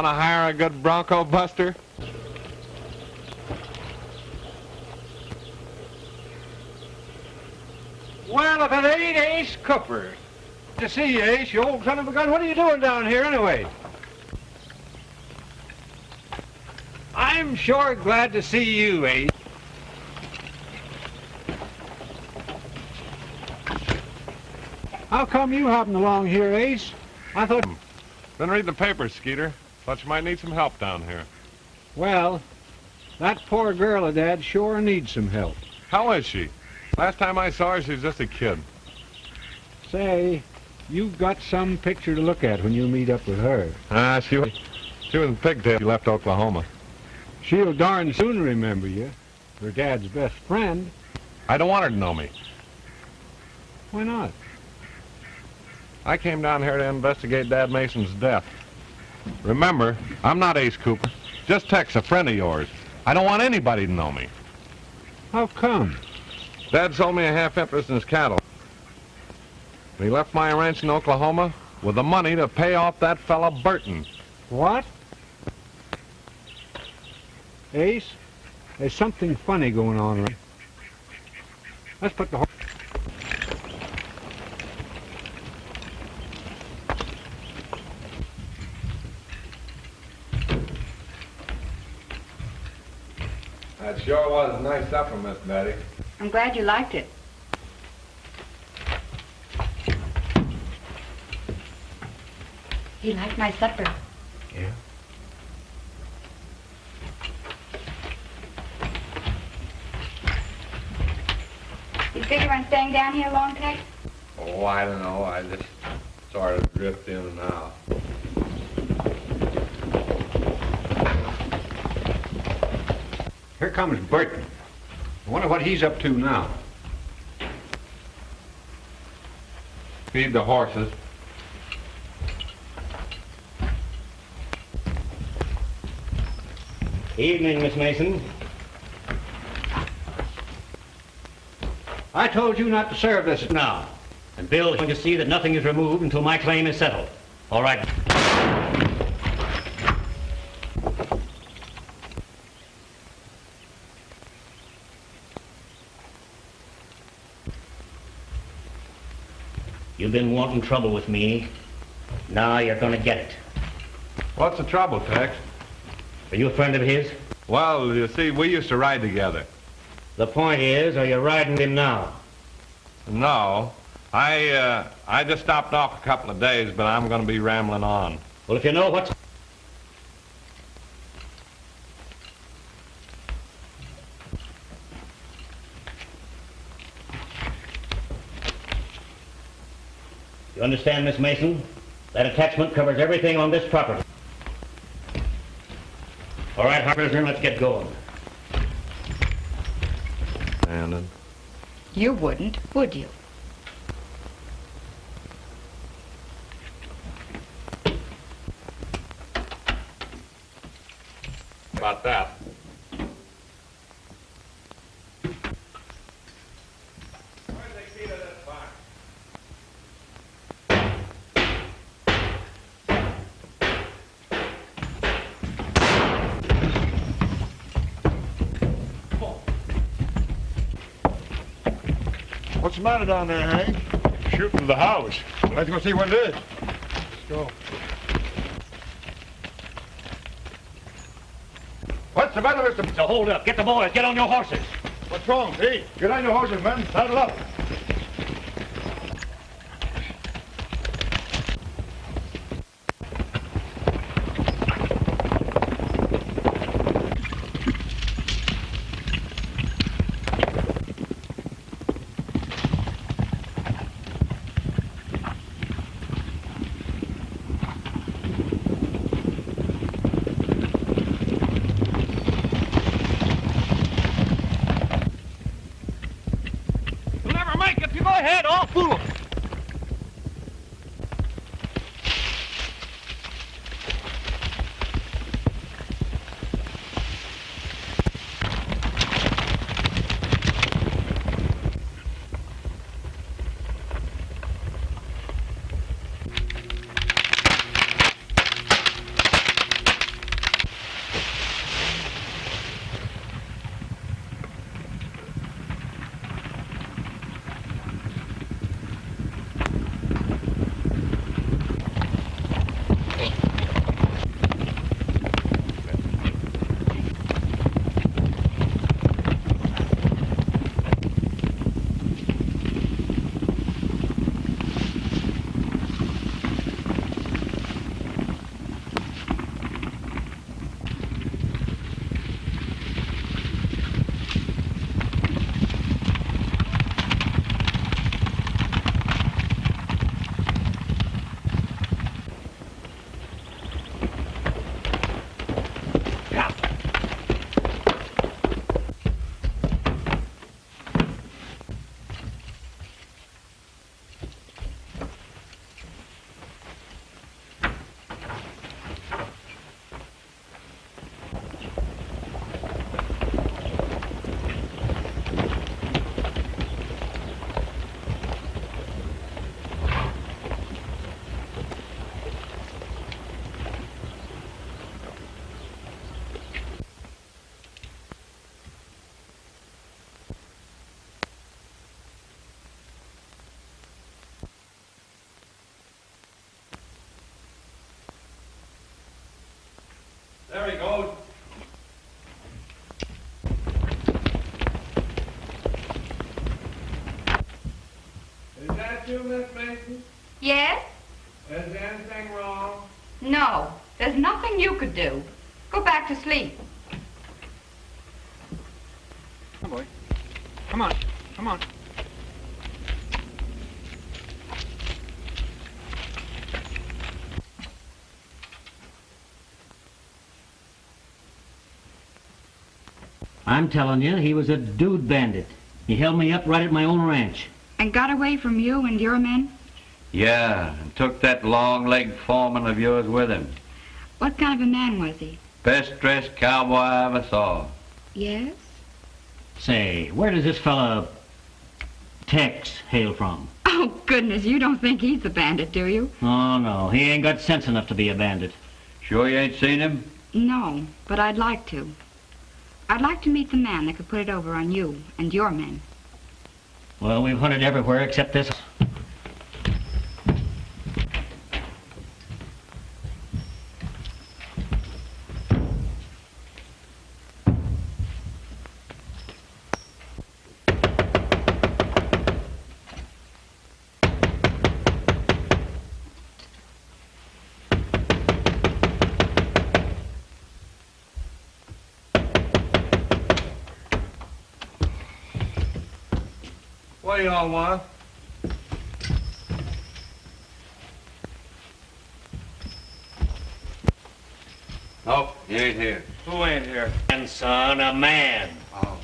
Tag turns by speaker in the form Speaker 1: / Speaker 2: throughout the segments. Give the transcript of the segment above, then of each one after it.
Speaker 1: Want to hire a good bronco buster?
Speaker 2: Well, if it ain't Ace Cooper. Good to see you, Ace, you old son of a gun. What are you doing down here, anyway? I'm sure glad to see you, Ace. How come you hopping along here, Ace? I thought...
Speaker 1: Been reading the papers, Skeeter. Thought you might need some help down here.
Speaker 2: Well, that poor girl of Dad's sure needs some help.
Speaker 1: How is she? Last time I saw her, she was just a kid.
Speaker 2: Say, you've got some picture to look at when you meet up with her.
Speaker 1: She was in pigtail. She left Oklahoma.
Speaker 2: She'll darn soon remember you. Her Dad's best friend.
Speaker 1: I don't want her to know me.
Speaker 2: Why not?
Speaker 1: I came down here to investigate Dad Mason's death. Remember, I'm not Ace Cooper. Just Tex, a friend of yours. I don't want anybody to know me.
Speaker 2: How come?
Speaker 1: Dad sold me a half interest in his cattle. And he left my ranch in Oklahoma with the money to pay off that fella Burton.
Speaker 2: What? Ace, there's something funny going on, right? Let's put the horse...
Speaker 1: That sure was a nice supper, Miss Betty.
Speaker 3: I'm glad you liked it. He liked my supper.
Speaker 2: Yeah?
Speaker 3: You figure on staying down here long, Tex?
Speaker 1: Oh, I don't know. I just sort of drift in and out.
Speaker 2: Here comes Burton. I wonder what he's up to now.
Speaker 1: Feed the horses.
Speaker 4: Evening, Miss Mason.
Speaker 2: I told you not to serve this
Speaker 4: Now, and Bill's going to see that nothing is removed until my claim is settled. All right. You've been wanting trouble with me. Now you're going to get it.
Speaker 1: What's the trouble, Tex?
Speaker 4: Are you a friend of his?
Speaker 1: Well, you see, we used to ride together.
Speaker 4: The point is, are you riding him now?
Speaker 1: No. I just stopped off a couple of days, but I'm going to be rambling on.
Speaker 4: Well, if you know what's... You understand, Miss Mason? That attachment covers everything on this property. All right, prisoner, let's get going.
Speaker 1: And
Speaker 3: You wouldn't, would you?
Speaker 1: about that.
Speaker 5: What's the matter down there, Hank?
Speaker 6: Shooting the house.
Speaker 5: Let's go see what it is. Let's go. What's the matter, Mr.
Speaker 4: So hold up. Get the boys. Get on your horses.
Speaker 5: What's wrong, Pete? Get on your horses, men. Saddle up.
Speaker 3: Yes?
Speaker 1: Is there anything wrong?
Speaker 3: No. There's nothing you could do. Go back to sleep.
Speaker 2: Come, boy. Come on. Come on.
Speaker 4: I'm telling you, he was a dude bandit. He held me up right at my own ranch.
Speaker 3: And got away from you and your men?
Speaker 6: Yeah, and took that long-legged foreman of yours with him.
Speaker 3: What kind of a man was he?
Speaker 6: Best-dressed cowboy I ever saw.
Speaker 3: Yes?
Speaker 4: Say, where does this fella Tex hail from?
Speaker 3: Oh, goodness, you don't think he's the bandit, do you?
Speaker 4: Oh, no, he ain't got sense enough to be a bandit.
Speaker 6: Sure you ain't seen him?
Speaker 3: No, but I'd like to. I'd like to meet the man that could put it over on you and your men.
Speaker 4: Well, we've hunted everywhere except this.
Speaker 1: What do y'all want? Nope, he ain't here.
Speaker 2: Who ain't here?
Speaker 4: And son, a man.
Speaker 1: Oh.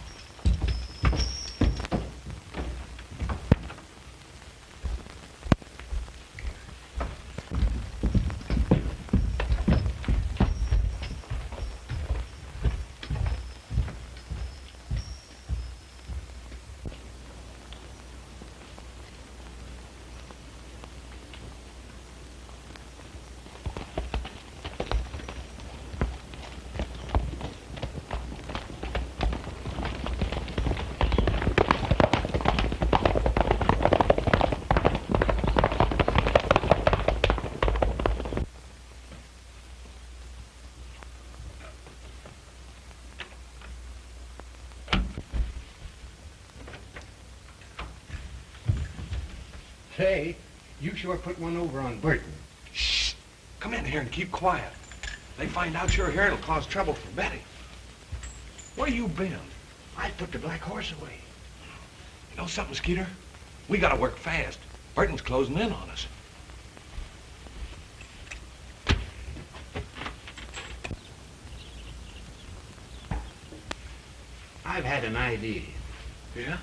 Speaker 2: Say, you sure put one over on Burton.
Speaker 1: Shh! Come in here and keep quiet. They find out you're here, it'll cause trouble for Betty. Where you been?
Speaker 2: I put the black horse away.
Speaker 1: You know something, Skeeter? We gotta work fast. Burton's closing in on us.
Speaker 2: I've had an idea.
Speaker 1: Yeah?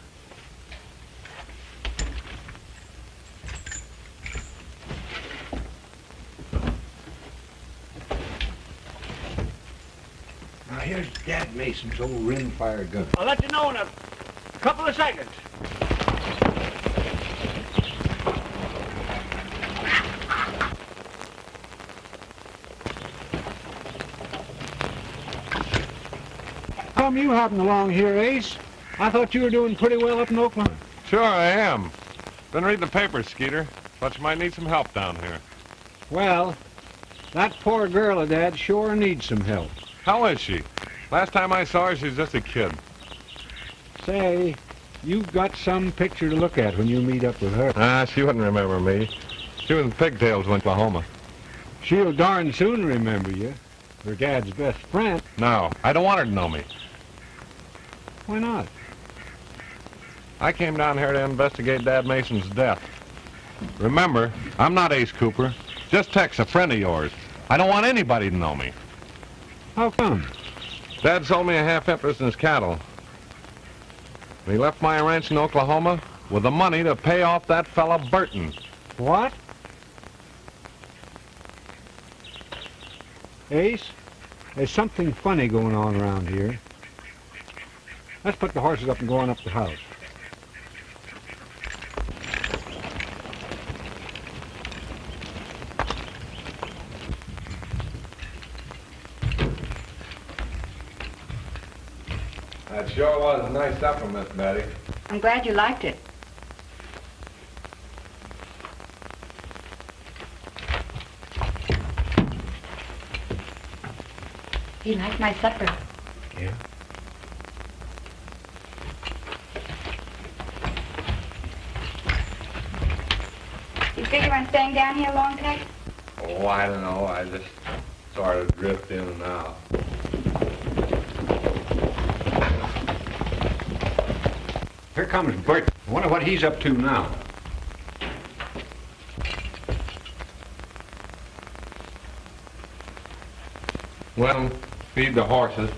Speaker 2: Now, here's Dad Mason's old rimfire gun.
Speaker 5: I'll let you know in a couple of seconds.
Speaker 2: Come you hopping along here, Ace? I thought you were doing pretty well up in Oakland.
Speaker 1: Sure I am. Been reading the papers, Skeeter. Thought you might need some help down here.
Speaker 2: Well, that poor girl of Dad sure needs some help.
Speaker 1: How is she? Last time I saw her, she was just a kid.
Speaker 2: Say, you've got some picture to look at when you meet up with her.
Speaker 1: Ah, she wouldn't remember me. She was in pigtails in Oklahoma.
Speaker 2: She'll darn soon remember you. Her Dad's best friend.
Speaker 1: No, I don't want her to know me.
Speaker 2: Why not?
Speaker 1: I came down here to investigate Dad Mason's death. Remember, I'm not Ace Cooper. Just Tex, a friend of yours. I don't want anybody to know me.
Speaker 2: How come?
Speaker 1: Dad sold me a half interest in his cattle. And he left my ranch in Oklahoma with the money to pay off that fella Burton.
Speaker 2: What? Ace, there's something funny going on around here. Let's put the horses up and go on up the house.
Speaker 1: That sure was nice supper, Miss Betty.
Speaker 3: I'm glad you liked it. You like my supper?
Speaker 2: Yeah.
Speaker 3: You figure on staying down here long, Tex?
Speaker 1: Oh, I don't know. I just sort of drift in and out.
Speaker 2: Here comes Burton. I wonder what he's up to now.
Speaker 1: Well, feed the horses.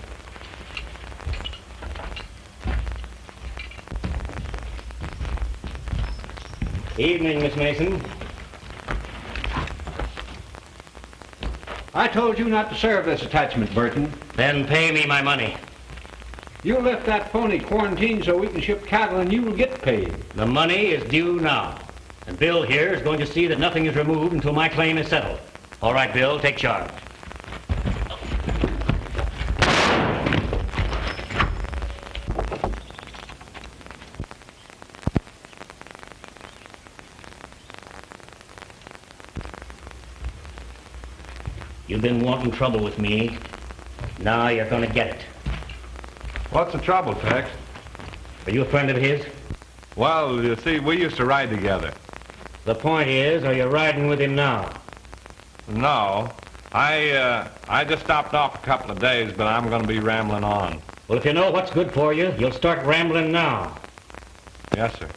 Speaker 4: Evening, Miss Mason.
Speaker 2: I told you not to serve this attachment, Burton.
Speaker 4: Then pay me my money.
Speaker 2: You left that pony quarantined so we can ship cattle and you will get paid.
Speaker 4: The money is due now. And Bill here is going to see that nothing is removed until my claim is settled. All right, Bill, take charge. You've been wanting trouble with me. Now you're going to get it.
Speaker 1: What's the trouble, Tex?
Speaker 4: Are you a friend of his?
Speaker 1: Well, you see, we used to ride together.
Speaker 4: The point is, are you riding with him now?
Speaker 1: No. I just stopped off a couple of days, but I'm going to be rambling on.
Speaker 4: Well, if you know what's good for you, you'll start rambling now.
Speaker 1: Yes, sir.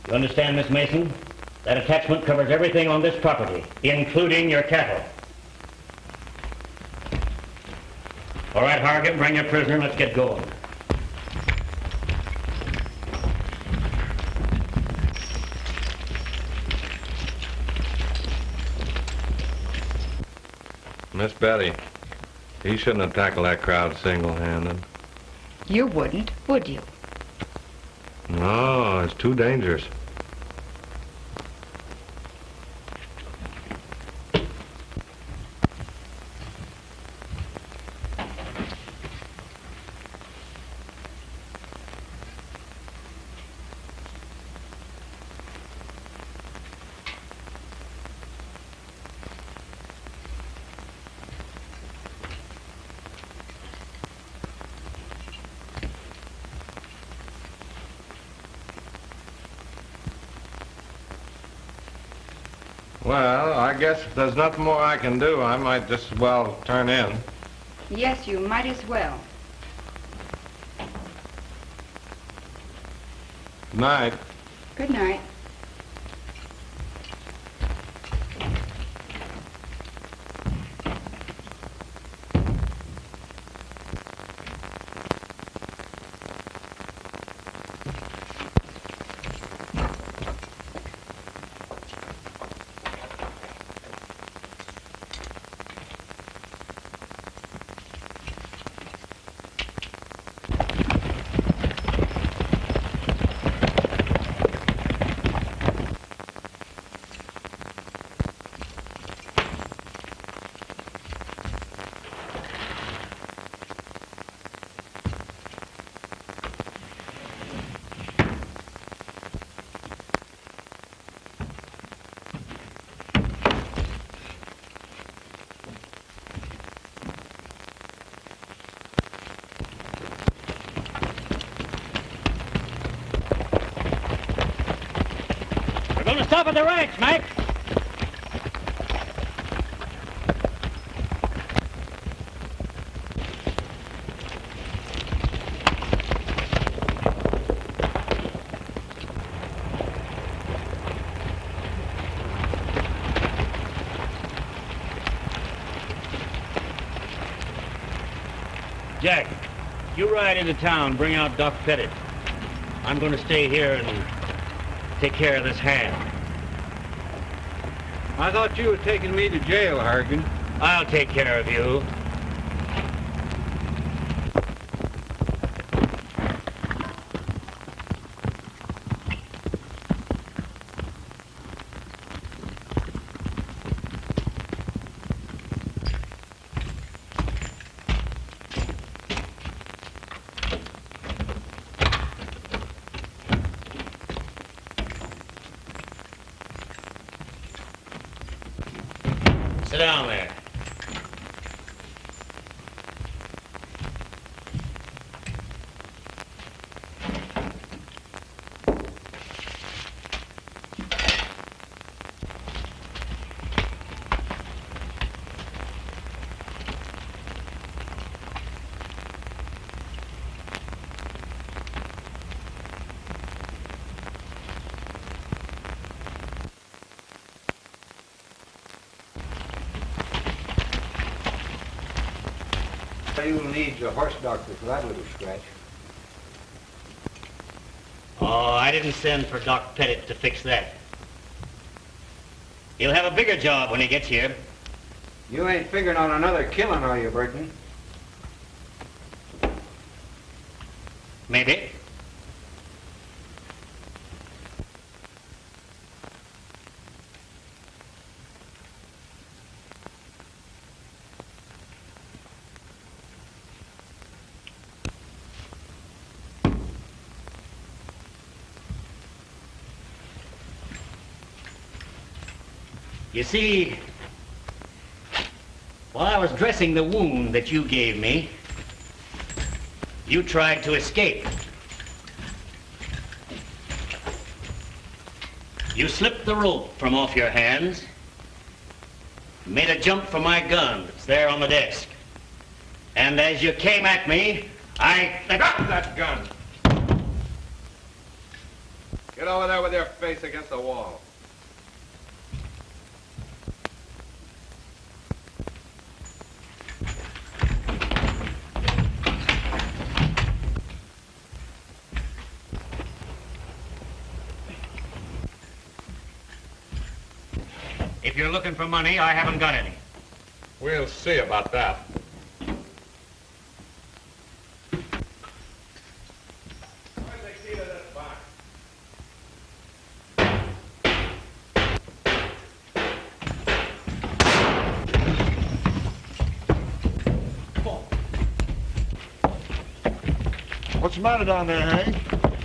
Speaker 4: You understand, Miss Mason? That attachment covers everything on this property, including your cattle. All right, Hargett, bring your prisoner. Let's get going.
Speaker 1: Miss Betty, he shouldn't have tackled that crowd single-handed.
Speaker 3: You wouldn't, would you?
Speaker 1: No, it's too dangerous. Well, I guess if there's nothing more I can do, I might just as well turn in.
Speaker 3: Yes, you might as well.
Speaker 1: Good night.
Speaker 3: Good night.
Speaker 4: We're going to stop at the ranch, Mac. Jack, you ride into town, bring out Doc Pettit. I'm going to stay here and take care of this hand.
Speaker 2: I thought you were taking me to jail, Hargan.
Speaker 4: I'll take care of you. Sit down there.
Speaker 2: You'll need a horse doctor for that little scratch.
Speaker 4: Oh, I didn't send for Doc Pettit to fix that. He'll have a bigger job when he gets here.
Speaker 2: You ain't figuring on another killing, are you, Burton?
Speaker 4: Maybe. You see, while I was dressing the wound that you gave me, you tried to escape. You slipped the rope from off your hands, made a jump for my gun that's there on the desk. And as you came at me, I...
Speaker 1: Drop that gun! Get over there with your face against the wall.
Speaker 4: If you're looking for money, I haven't got any.
Speaker 1: We'll see about that. Where's the key to this box?
Speaker 5: What's the matter down there, Hank?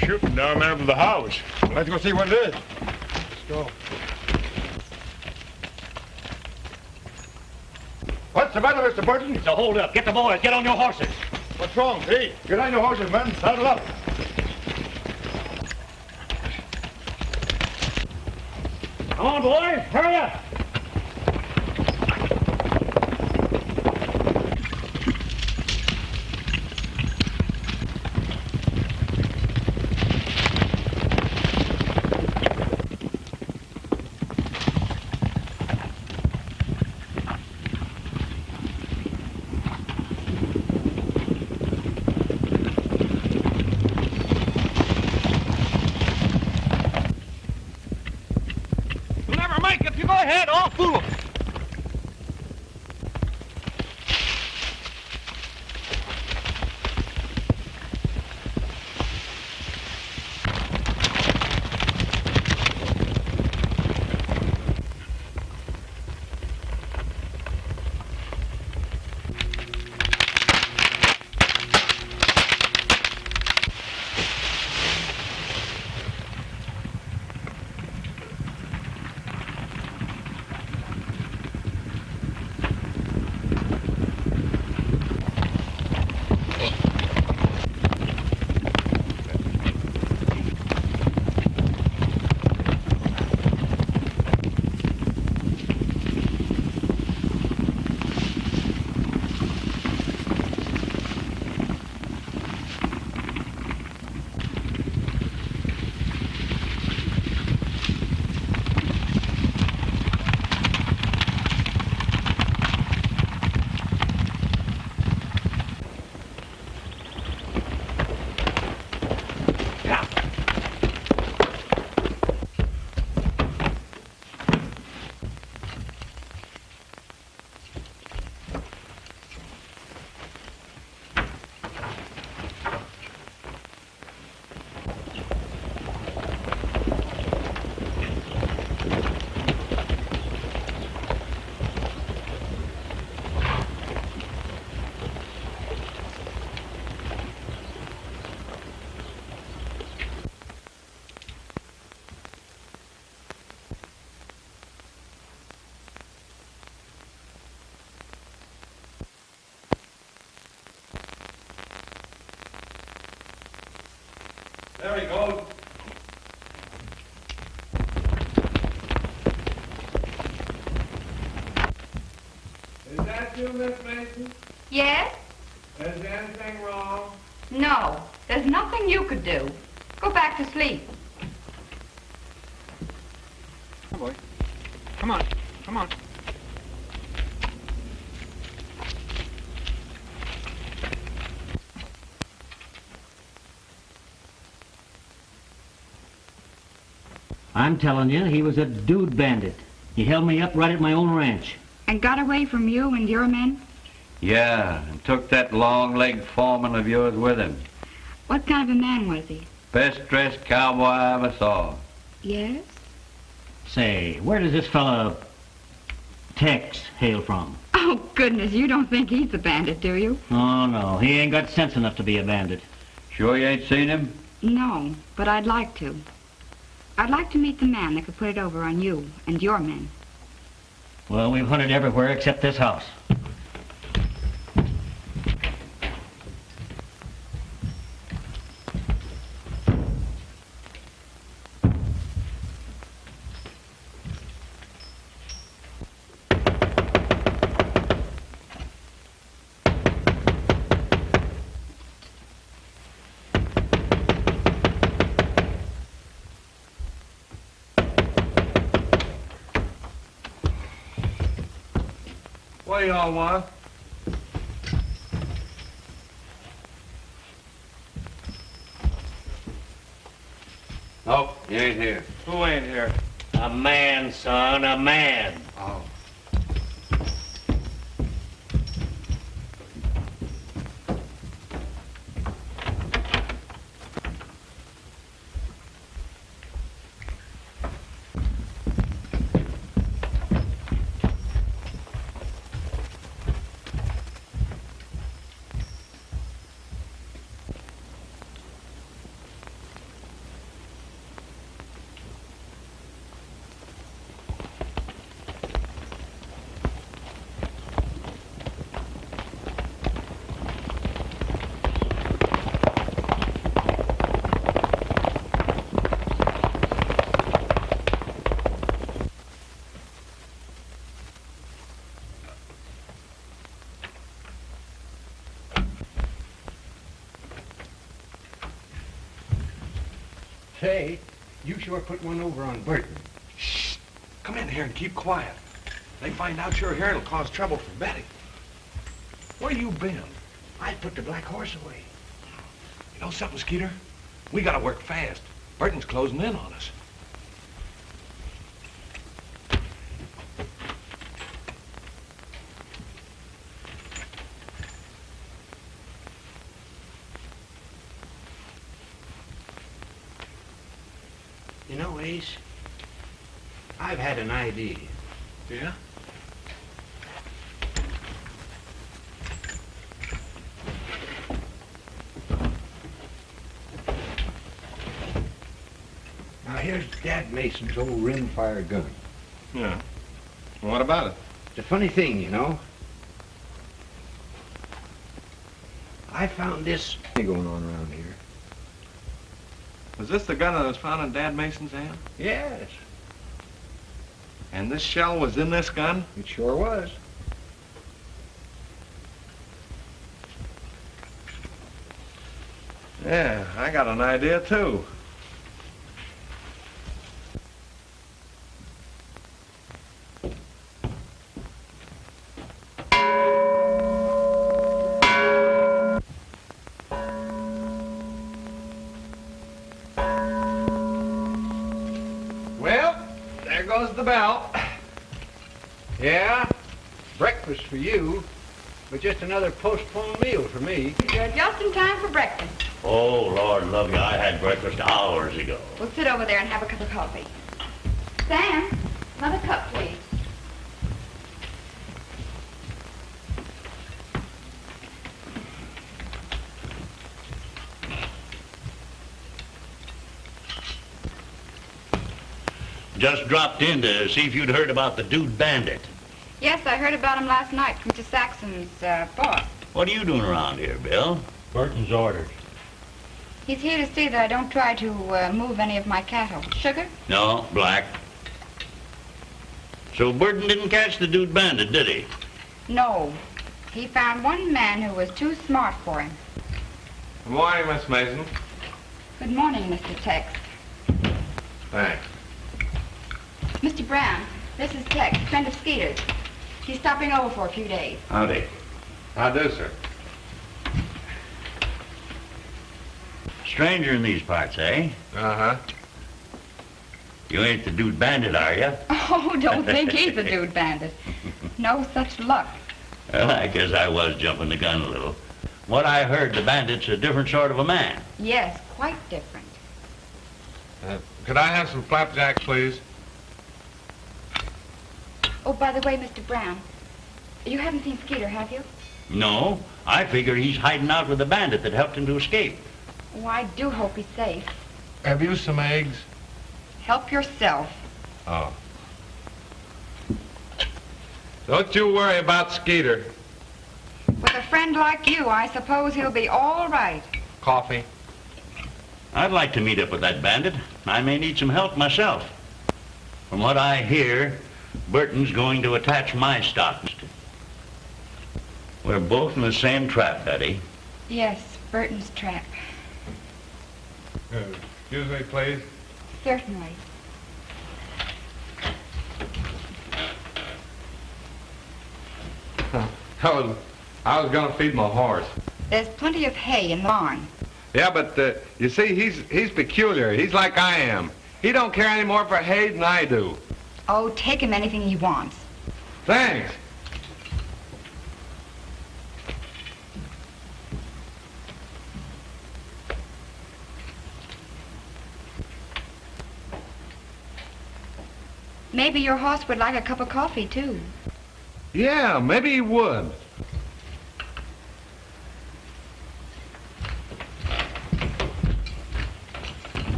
Speaker 7: Shooting down there from the house.
Speaker 5: Let's go see what it is.
Speaker 7: Let's go.
Speaker 5: What's the matter, Mr. Burton?
Speaker 4: So hold up. Get the boys. Get on your horses.
Speaker 5: What's wrong, Pete? Get on your horses, men. Saddle up.
Speaker 4: Come on, boys. Hurry up.
Speaker 1: There he goes. Is that you, Miss Mason?
Speaker 3: Yes?
Speaker 1: Is there anything wrong?
Speaker 3: No. There's nothing you could do. Go back to sleep.
Speaker 2: Come on, boy. Come on. Come on.
Speaker 4: I'm telling you, he was a Dude Bandit. He held me up right at my own ranch.
Speaker 3: And got away from you and your men?
Speaker 6: Yeah, and took that long-legged foreman of yours with him.
Speaker 3: What kind of a man was he?
Speaker 6: Best-dressed cowboy I ever saw.
Speaker 3: Yes?
Speaker 4: Say, where does this fella Tex hail from?
Speaker 3: Oh, goodness, you don't think he's a bandit, do you?
Speaker 4: Oh, no, he ain't got sense enough to be a bandit.
Speaker 6: Sure you ain't seen him?
Speaker 3: No, but I'd like to. I'd like to meet the man that could put it over on you and your men.
Speaker 4: Well, we've hunted everywhere except this house.
Speaker 1: What do y'all want?
Speaker 6: Nope, you ain't here.
Speaker 1: Who ain't here?
Speaker 4: A man, son, a man.
Speaker 1: Oh.
Speaker 2: Say, you sure put one over on Burton.
Speaker 1: Shh. Come in here and keep quiet. They find out you're here, it'll cause trouble for Betty. Where you been?
Speaker 2: I put the black horse away.
Speaker 1: You know something, Skeeter? We gotta work fast. Burton's closing in on us.
Speaker 2: You know, Ace, I've had an idea.
Speaker 1: Yeah?
Speaker 2: Now, here's Dad Mason's old rimfire gun.
Speaker 1: Yeah. What about it?
Speaker 2: It's a funny thing, you know. I found this going on around here.
Speaker 1: Was this the gun that was found in Dad Mason's hand?
Speaker 2: Yes,
Speaker 1: And this shell was in this gun?
Speaker 2: it sure was.
Speaker 1: Yeah, I got an idea too. Well, there goes the bell.
Speaker 2: Yeah, breakfast for you, but just another postponed meal for me.
Speaker 3: You're just in time for breakfast.
Speaker 4: Oh, Lord love you, I had breakfast hours ago.
Speaker 3: We'll sit over there and have a cup of coffee. Sam, another cup, please.
Speaker 4: Just dropped in to see if you'd heard about the Dude Bandit.
Speaker 3: Yes, I heard about him last night from Mr. Saxon's boss.
Speaker 4: What are you doing around here, Bill?
Speaker 8: Burton's orders.
Speaker 3: He's here to see that I don't try to move any of my cattle. Sugar?
Speaker 4: No, black. So Burton didn't catch the Dude Bandit, did he?
Speaker 3: No. He found one man who was too smart for him.
Speaker 1: Good morning, Miss Mason.
Speaker 3: Good morning, Mr. Tex.
Speaker 1: Thanks.
Speaker 3: Mr. Brown, this is Tex, friend of Skeeter's. He's stopping over for a few days.
Speaker 6: Howdy.
Speaker 1: How do, sir?
Speaker 4: Stranger in these parts, eh?
Speaker 1: Uh-huh.
Speaker 4: You ain't the Dude Bandit, are you?
Speaker 3: Oh, don't think he's a Dude Bandit. No such luck.
Speaker 4: Well, I guess I was jumping the gun a little. What I heard, the bandit's a different sort of a man.
Speaker 3: Yes, quite different.
Speaker 1: Could I have some flapjacks, please?
Speaker 3: Oh, by the way, Mr. Brown, you haven't seen Skeeter, have you?
Speaker 4: No, I figure he's hiding out with the bandit that helped him to escape.
Speaker 3: Oh, I do hope he's safe.
Speaker 1: Have you some eggs?
Speaker 3: Help yourself.
Speaker 1: Oh. Don't you worry about Skeeter.
Speaker 3: With a friend like you, I suppose he'll be all right.
Speaker 1: Coffee?
Speaker 4: I'd like to meet up with that bandit. I may need some help myself. From what I hear, Burton's going to attach my stocks. We're both in the same trap, Betty.
Speaker 3: Yes, Burton's trap.
Speaker 1: Excuse me, please.
Speaker 3: Certainly.
Speaker 1: I was gonna feed my horse.
Speaker 3: There's plenty of hay in the barn.
Speaker 1: Yeah, but you see, he's peculiar. He's like I am. He don't care any more for hay than I do.
Speaker 3: Oh, take him anything he wants.
Speaker 1: Thanks.
Speaker 3: Maybe your horse would like a cup of coffee, too.
Speaker 1: Yeah, maybe he would.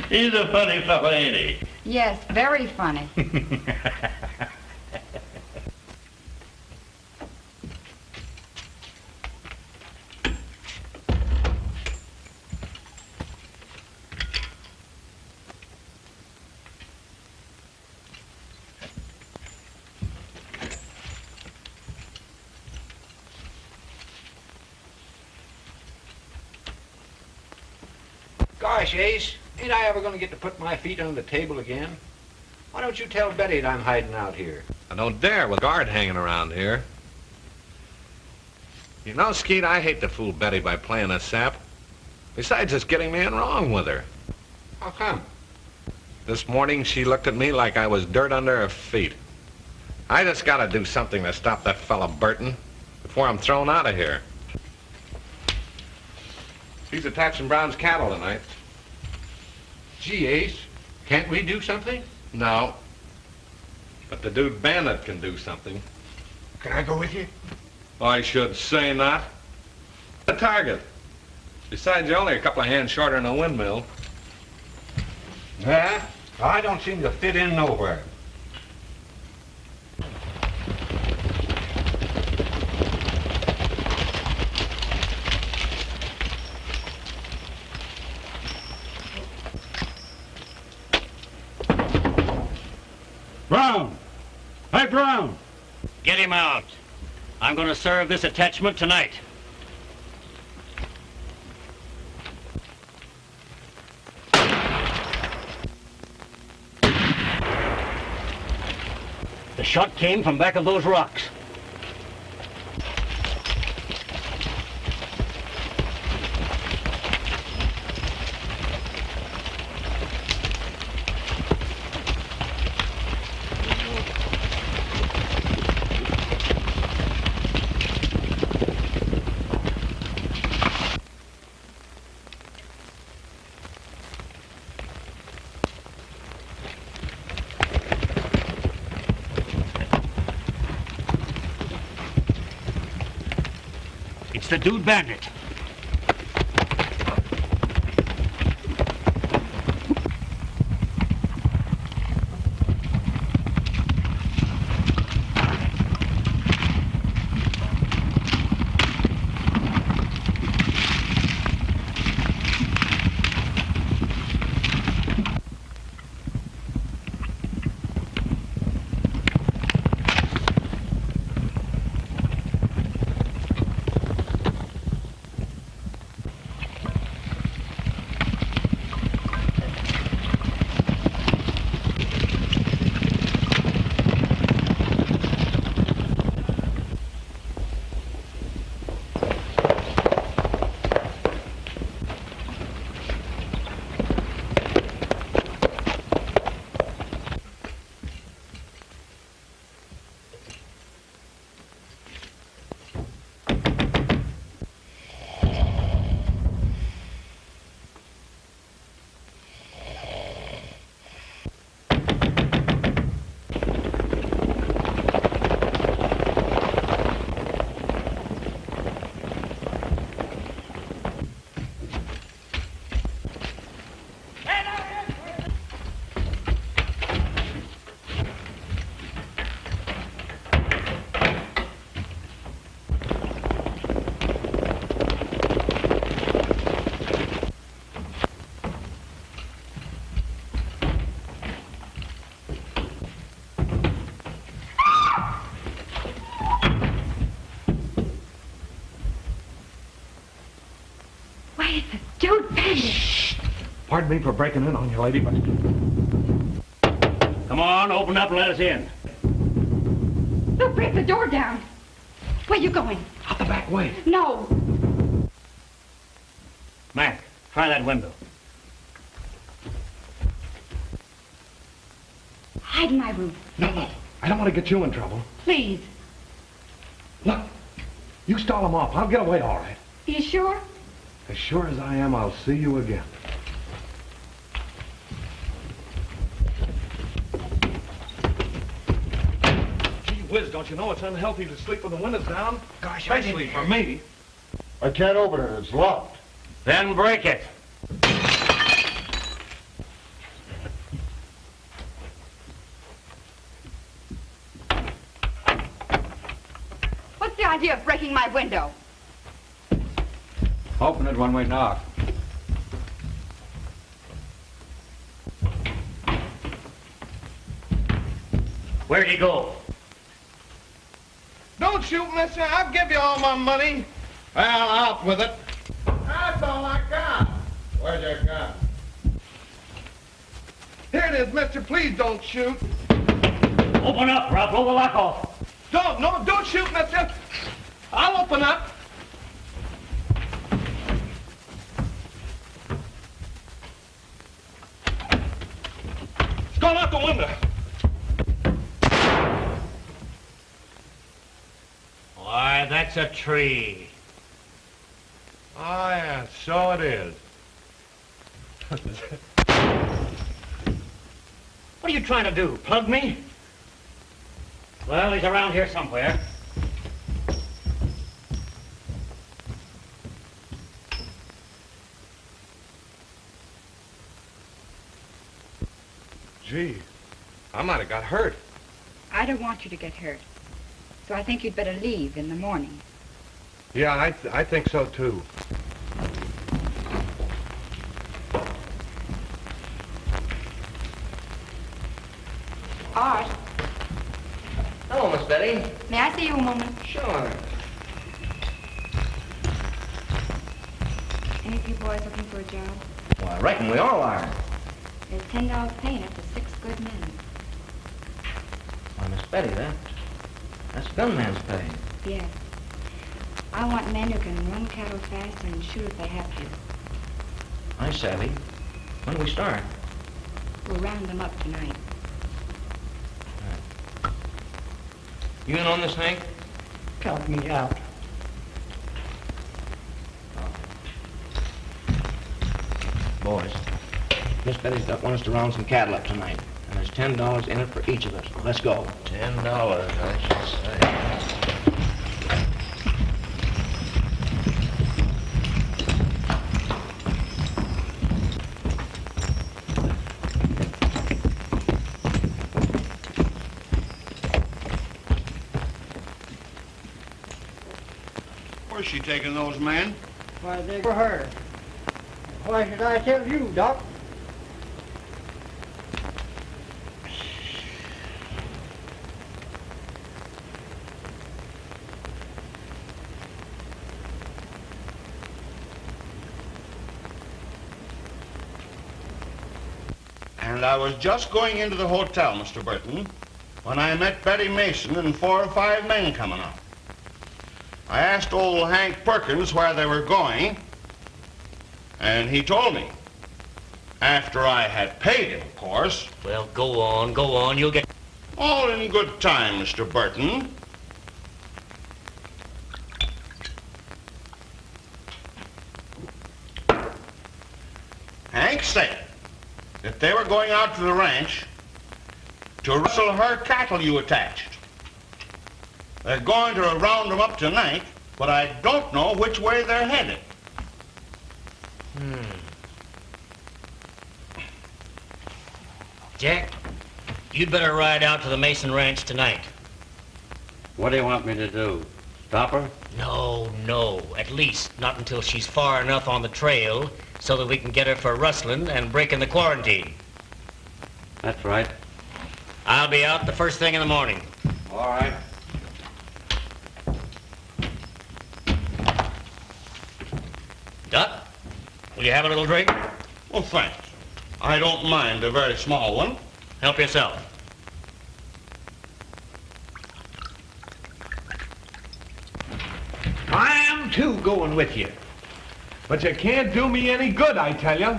Speaker 4: He's a funny fellow, ain't he?
Speaker 3: Yes, very funny.
Speaker 2: Gosh, Ace, ain't I ever going to get to put my feet on the table again? Why don't you tell Betty that I'm hiding out here?
Speaker 1: I don't dare with a guard hanging around here. You know, Skeet, I hate to fool Betty by playing a sap. Besides, it's getting me in wrong with her.
Speaker 2: How come?
Speaker 1: This morning, she looked at me like I was dirt under her feet. I just gotta do something to stop that fella Burton before I'm thrown out of here. He's attaching Brown's cattle tonight.
Speaker 2: Gee, Ace, can't we do something?
Speaker 1: No. But the Dude Bandit can do something.
Speaker 5: Can I go with you?
Speaker 1: I should say not. The target. Besides, you're only a couple of hands shorter than a windmill.
Speaker 2: Yeah? I don't seem to fit in nowhere.
Speaker 8: Brown! Hey, Brown!
Speaker 4: Get him out. I'm going to serve this attachment tonight. The shot came from back of those rocks. It's the Dude Bandit.
Speaker 1: Pardon me for breaking in on you, lady, but...
Speaker 8: Come on, open up and let us in.
Speaker 3: They'll break the door down. Where you going?
Speaker 1: Out the back way.
Speaker 3: No.
Speaker 8: Mac, try that window.
Speaker 3: Hide in my room.
Speaker 1: No. I don't want to get you in trouble.
Speaker 3: Please.
Speaker 1: Look, you stall them off. I'll get away all right.
Speaker 3: You sure?
Speaker 1: As sure as I am, I'll see you again. Gee whiz, don't you know it's unhealthy to sleep with the windows down?
Speaker 2: Gosh,
Speaker 1: Especially for me.
Speaker 7: I can't open it. It's locked.
Speaker 8: Then break it.
Speaker 3: What's the idea of breaking my window?
Speaker 6: Open it when we knock.
Speaker 8: Where'd he go?
Speaker 1: Don't shoot, mister. I'll give you all my money. Well, out with it. That's all I got.
Speaker 7: Where's your gun?
Speaker 1: Here it is, mister. Please don't shoot.
Speaker 8: Open up or I'll blow the lock off.
Speaker 1: Don't shoot, mister. I'll open up. It's gone out the window.
Speaker 8: Why, that's a tree.
Speaker 1: Oh, yeah, so it is.
Speaker 8: What are you trying to do, plug me? Well, he's around here somewhere.
Speaker 1: Gee, I might have got hurt.
Speaker 3: I don't want you to get hurt. So I think you'd better leave in the morning.
Speaker 1: Yeah, I think so, too.
Speaker 3: Art,
Speaker 2: Hello, Miss Betty.
Speaker 3: may I see you a moment?
Speaker 2: Sure.
Speaker 3: Any of you boys looking for a job?
Speaker 2: Well, I reckon we all are.
Speaker 3: There's $10 pay in it for 6 good men.
Speaker 2: Why, Miss Betty, that's gunman's pay.
Speaker 3: Yes. I want men who can run cattle fast and shoot if they have to.
Speaker 2: I savvy. When do we start?
Speaker 3: We'll round them up tonight.
Speaker 2: You in on this, Hank?
Speaker 9: Count me out.
Speaker 2: Boys, Miss Betty's want us to round some cattle up tonight. And there's $10 in it for each of us. Let's go.
Speaker 7: $10, I should say.
Speaker 5: Where's she taking those men?
Speaker 9: Why, they were her. Why should I tell you, Doc?
Speaker 5: And I was just going into the hotel, Mr. Burton, when I met Betty Mason and 4 or 5 men coming up. I asked old Hank Perkins where they were going, and he told me. After I had paid him, of course.
Speaker 8: Well, go on, you'll get...
Speaker 5: All in good time, Mr. Burton. Hank said that they were going out to the ranch to rustle her cattle you attached. They're going to round them up tonight, but I don't know which way they're headed.
Speaker 8: Jack, you'd better ride out to the Mason Ranch tonight.
Speaker 6: What do you want me to do? Stop her?
Speaker 8: No, at least not until she's far enough on the trail so that we can get her for rustling and breaking the quarantine.
Speaker 6: That's right.
Speaker 8: I'll be out the first thing in the morning.
Speaker 6: All right.
Speaker 8: Duck, will you have a little drink?
Speaker 5: Well, thanks. I don't mind a very small one.
Speaker 8: Help yourself.
Speaker 1: I am too going with you. But you can't do me any good, I tell you.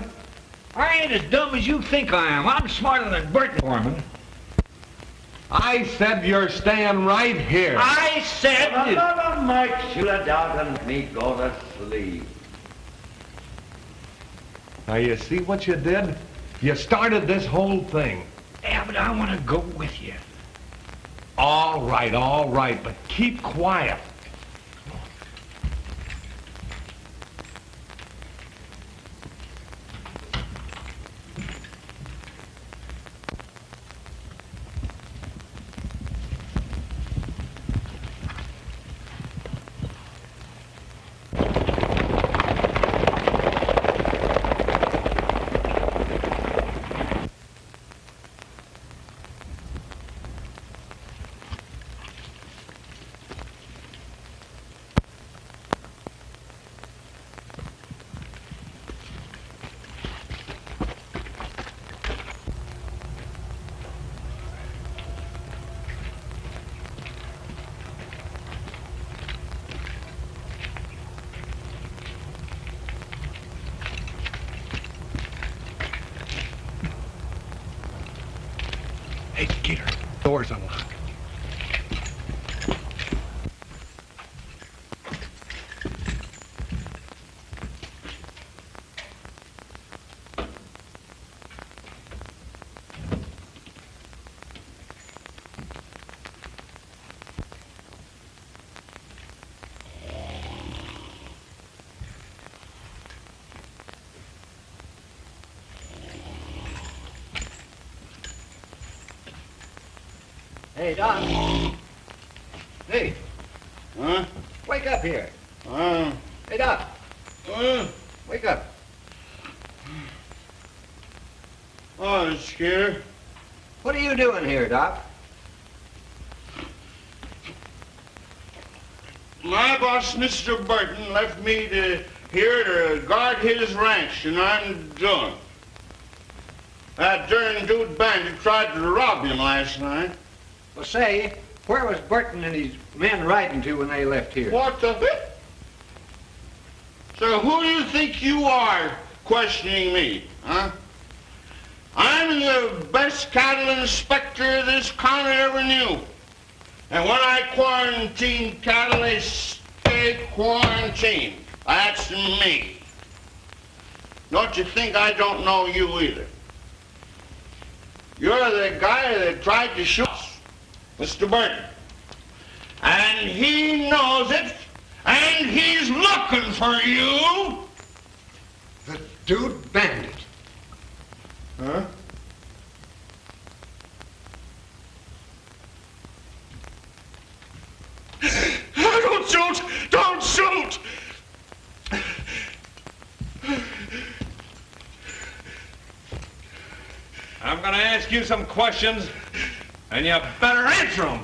Speaker 2: I ain't as dumb as you think I am. I'm smarter than Burton, Foreman.
Speaker 1: I said you're staying right here.
Speaker 2: I said...
Speaker 6: Another Mike, shoot a dog and me go to sleep.
Speaker 1: Now, you see what you did? You started this whole thing.
Speaker 2: Yeah, but I want to go with you.
Speaker 1: All right, but keep quiet. Hey, Gator, door's unlocked.
Speaker 2: Hey, Doc. Hey.
Speaker 5: Huh?
Speaker 2: Wake up here. Hey, Doc. Wake up.
Speaker 5: Oh, I'm scared.
Speaker 2: What are you doing here, Doc?
Speaker 5: My boss, Mr. Burton, left me here to guard his ranch, and I'm doing. That darn Dude Bandit tried to rob him last night.
Speaker 2: Well, say, where was Burton and his men riding to when they left here?
Speaker 5: What the... So who do you think you are questioning me, huh? I'm the best cattle inspector this county ever knew. And when I quarantine cattle, they stay quarantined. That's me. Don't you think I don't know you either? You're the guy that tried to shoot us, Mr. Burton. And he knows it, and he's looking for you.
Speaker 2: The Dude Bandit.
Speaker 5: Huh? Don't shoot! Don't shoot!
Speaker 1: I'm gonna ask you some questions, and you better answer them.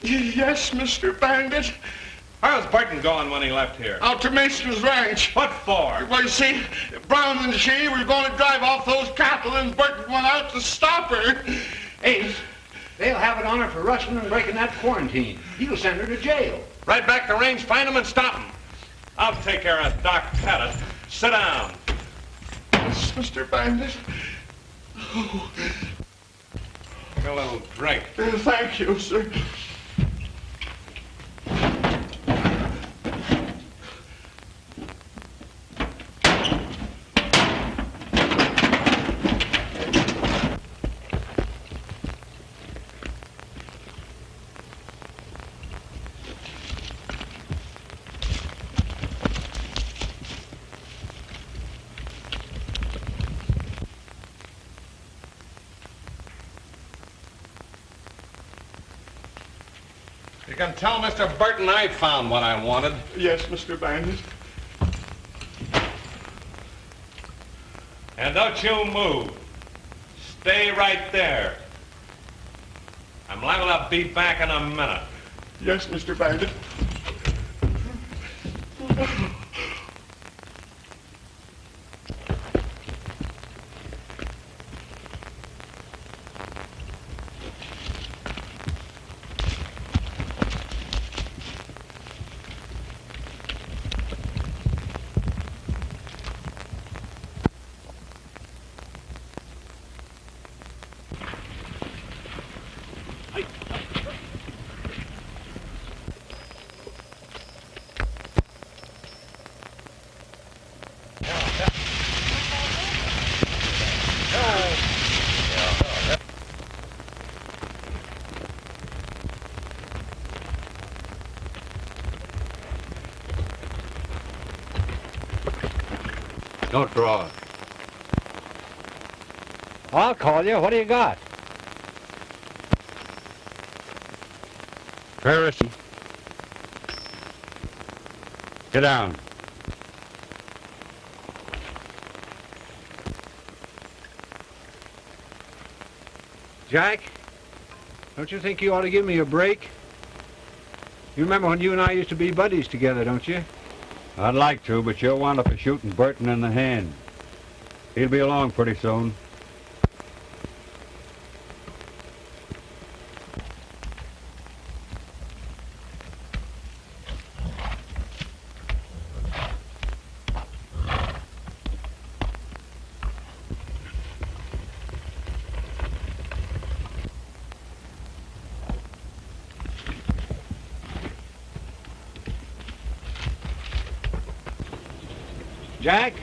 Speaker 5: Yes, Mr. Bandit.
Speaker 1: How's Burton going when he left here?
Speaker 5: Out to Mason's ranch.
Speaker 1: What for?
Speaker 5: Well, you see, Brown and Shea were going to drive off those cattle, and Burton went out to stop her.
Speaker 2: Ace, they'll have it on her for rustling and breaking that quarantine. He'll send her to jail.
Speaker 1: Right back to range, find him and stop him. I'll take care of Doc Pettit. Sit down.
Speaker 5: Yes, Mr. Bandit. Oh.
Speaker 1: Take a little drink.
Speaker 5: Thank you, sir.
Speaker 1: You can tell Mr. Burton I found what I wanted.
Speaker 5: Yes, Mr. Bandit.
Speaker 1: And don't you move. Stay right there. I'm liable to be back in a minute.
Speaker 5: Yes, Mr. Bandit.
Speaker 6: Don't draw it.
Speaker 2: I'll call you. What do you got?
Speaker 6: Harrison. Get down.
Speaker 2: Jack, don't you think you ought to give me a break? You remember when you and I used to be buddies together, don't you?
Speaker 6: I'd like to, but you'll wind up shooting Burton in the hand. He'll be along pretty soon.
Speaker 2: Jack,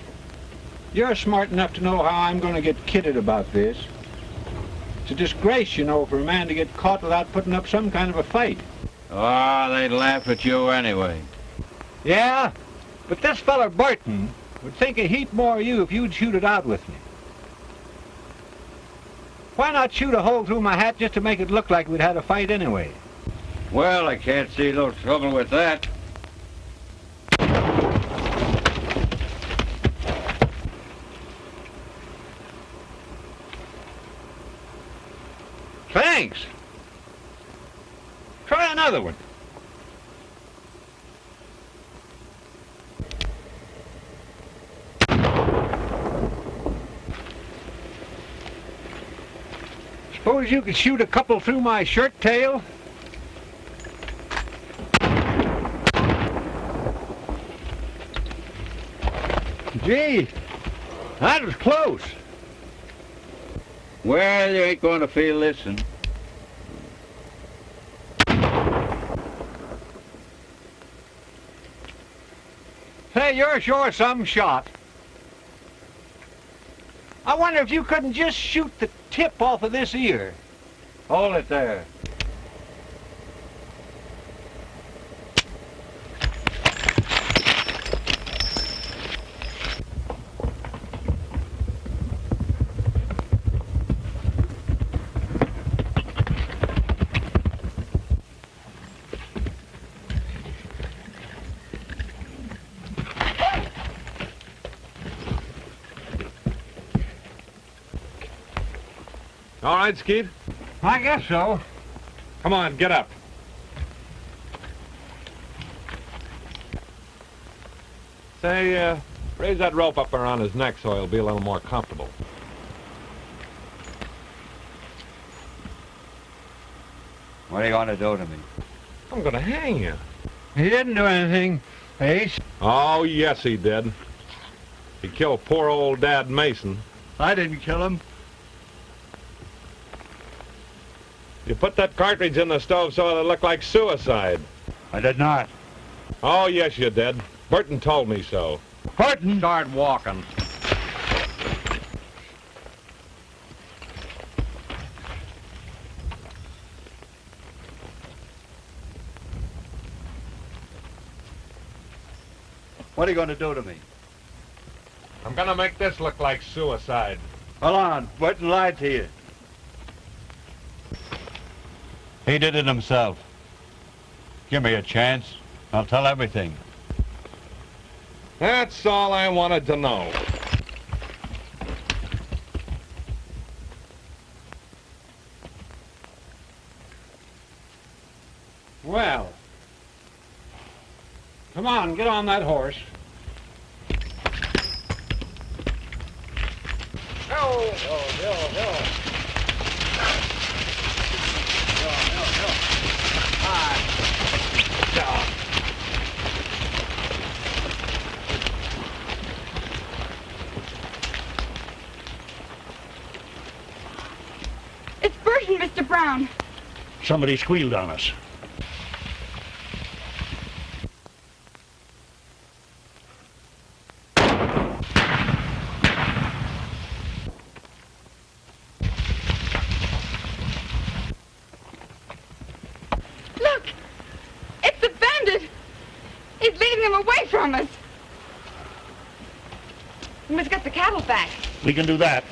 Speaker 2: you're smart enough to know how I'm going to get kidded about this. It's a disgrace, you know, for a man to get caught without putting up some kind of a fight.
Speaker 6: Oh, they'd laugh at you anyway.
Speaker 2: Yeah, but this feller Burton would think a heap more of you if you'd shoot it out with me. Why not shoot a hole through my hat just to make it look like we'd had a fight anyway?
Speaker 6: Well, I can't see no trouble with that.
Speaker 2: Thanks. Try another one. Suppose you could shoot a couple through my shirt tail? Gee, that was close.
Speaker 6: Well, you ain't going to feel this one.
Speaker 2: Say, you're sure some shot. I wonder if you couldn't just shoot the tip off of this ear.
Speaker 6: Hold it there.
Speaker 1: All right, Skeet?
Speaker 2: I guess so.
Speaker 1: Come on, get up. Say, raise that rope up around his neck so he'll be a little more comfortable.
Speaker 6: What are you going to do to me?
Speaker 1: I'm going to hang you.
Speaker 2: He didn't do anything, Ace.
Speaker 1: Oh, yes, he did. He killed poor old Dad Mason.
Speaker 6: I didn't kill him.
Speaker 1: You put that cartridge in the stove so it looked like suicide.
Speaker 6: I did not.
Speaker 1: Oh, yes, you did. Burton told me so.
Speaker 6: Burton!
Speaker 1: Start walking.
Speaker 6: What are you going to do to me?
Speaker 1: I'm going to make this look like suicide.
Speaker 6: Hold on. Burton lied to you. He did it himself. Give me a chance. I'll tell everything.
Speaker 1: That's all I wanted to know.
Speaker 2: Well, come on, get on that horse.
Speaker 3: It's Burton, Mr. Brown.
Speaker 4: Somebody squealed on us.
Speaker 3: Look! It's the bandit! He's leading them away from us! We must get the cattle back.
Speaker 4: We can do that.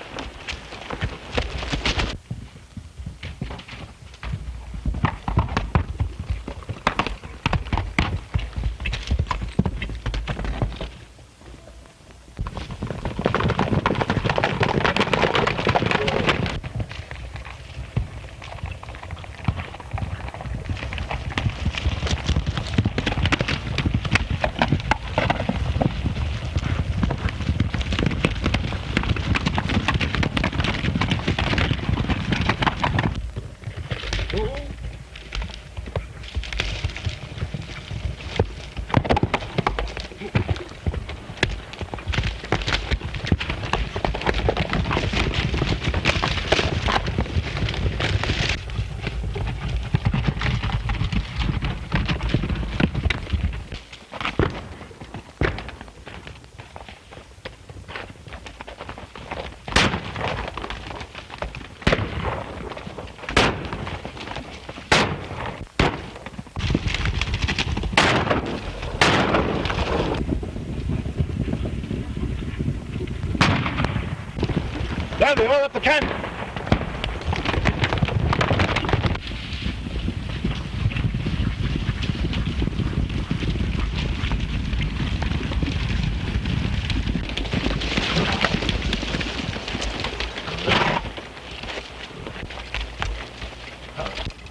Speaker 1: There they are up the canyon.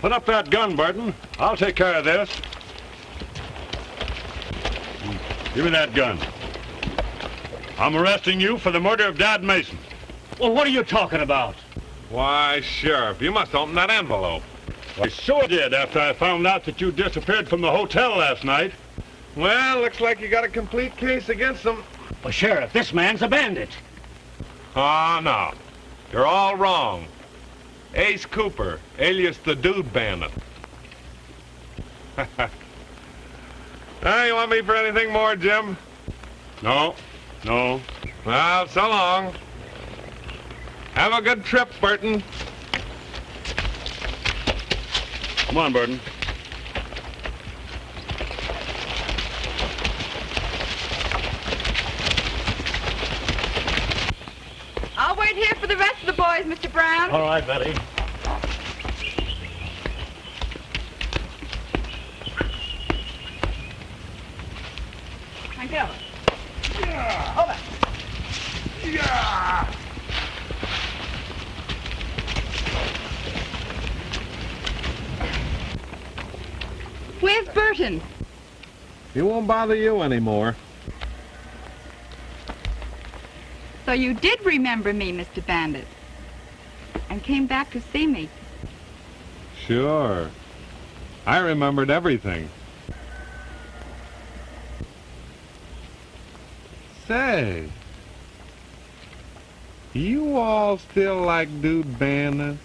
Speaker 6: Put up that gun, Burton. I'll take care of this. Give me that gun. I'm arresting you for the murder of Dad Mason.
Speaker 8: Well, what are you talking about?
Speaker 1: Why, Sheriff, you must open that envelope.
Speaker 6: I sure did after I found out that you disappeared from the hotel last night.
Speaker 1: Well, looks like you got a complete case against them.
Speaker 8: Well, Sheriff, this man's a bandit.
Speaker 1: Oh, no. You're all wrong. Ace Cooper, alias the Dude Bandit. You want me for anything more, Jim?
Speaker 6: No.
Speaker 1: Well, so long. Have a good trip, Burton.
Speaker 6: Come on, Burton.
Speaker 3: I'll wait here for the rest of the boys, Mr. Brown.
Speaker 4: All right, Betty.
Speaker 9: Thank you. Over.
Speaker 3: Where's Burton?
Speaker 1: He won't bother you anymore.
Speaker 3: So you did remember me, Mr. Bandit, and came back to see me.
Speaker 1: Sure. I remembered everything. Say, you all still like Dude Bandit?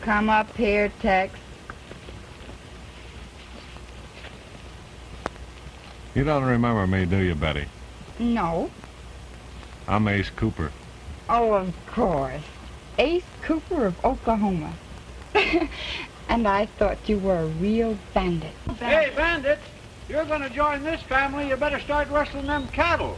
Speaker 3: Come up here, Tex.
Speaker 1: You don't remember me, do you, Betty?
Speaker 3: No.
Speaker 1: I'm Ace Cooper.
Speaker 3: Oh, of course. Ace Cooper of Oklahoma. And I thought you were a real bandit.
Speaker 2: Hey, bandit, you're going to join this family. You better start rustling them cattle.